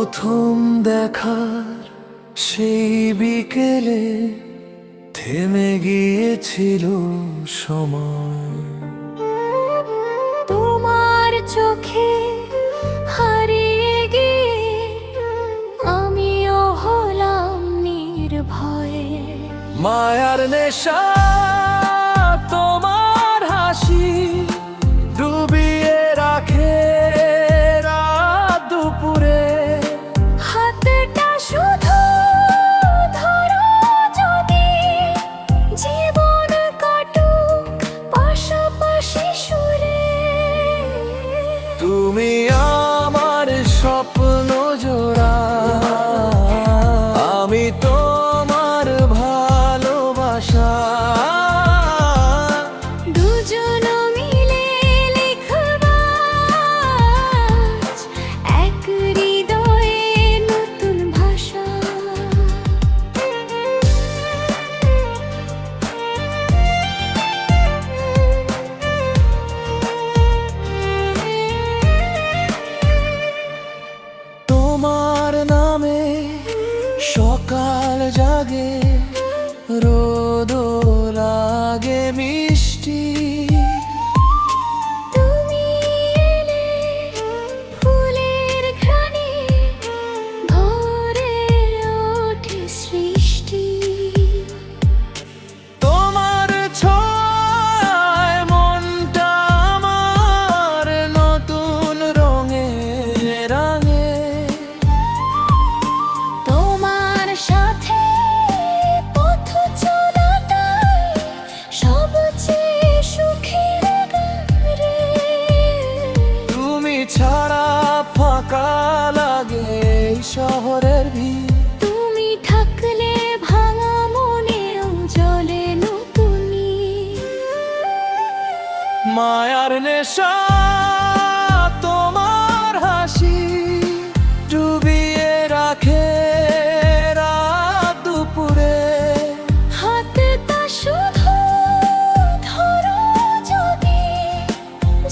প্রথম দেখার সেই বিকেলে থেমে গিয়েছিল সময়। তোমার চোখে হারিয়ে গিয়ে আমিও হলাম নির্ভয়ে। মায়ার নেশা তোমার হাসি ডুবিয়ে রাখে রাত দুপুরে। হাতটা শুধু ধরো যদি জীবন কাটুক পাশাপাশি সুরে। তুমি আমার স্বপ্ন জোড়া, আমি তোমার ভালোবাসা। দুজন মিলে লিখব আজ এক হৃদয়ে নতুন ভাষা। তোমার নামে সকাল জাগে, রোদ লাগে মিষ্টি। তুমি এলে ফুলের ঘ্রাণে ভরে ওঠে সৃষ্টি। তোমার ছোঁয়ায় মনটা আমার নতুন রঙে রাঙে। তোমার সাথে পথ চলাটাই সবচেয়ে সুখের গান রে। তুমি ছাড়া ফাঁকা লাগে এই শহরের ভিড়। তুমি থাকলে ভাঙা মনেও জ্বলে নতুন। মায়ার নেশা তোমার হাসি ডুবিয়ে রাখে রাত দুপুরে। হাতটা শুধু ধরো যদি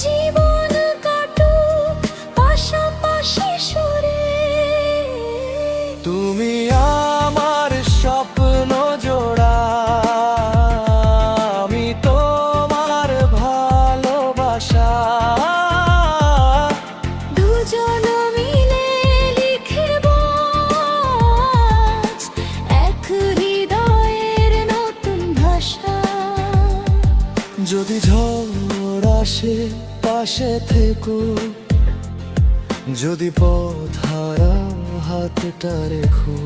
জীবন কাটুক পাশাপাশি সুরে। তুমি আমার স্বপ্ন জোড়া, আমি তোমার ভালোবাসা। দুজন মিলে লিখব আজ এক হৃদয়ের নতুন ভাষা। যদি ঝড় আসে পাশে থেকো, যদি পথ হারাও হাতটা রেখো।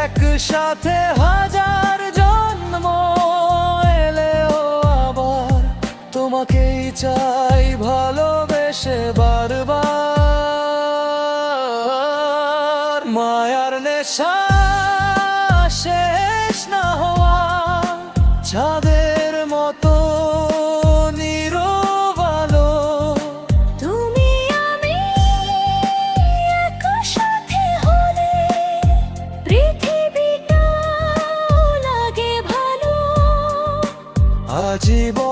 একসাথে হাজার জন্ম এলেও আবার তোমাকেই চাই ভালোবেসে বারবার। মায়ার নেশা শেষ না হওয়া চাঁদের মতো নীরব আলো। তুমি আমি একসাথে হলে পৃথিবীটা লাগে ভালো। আজীবন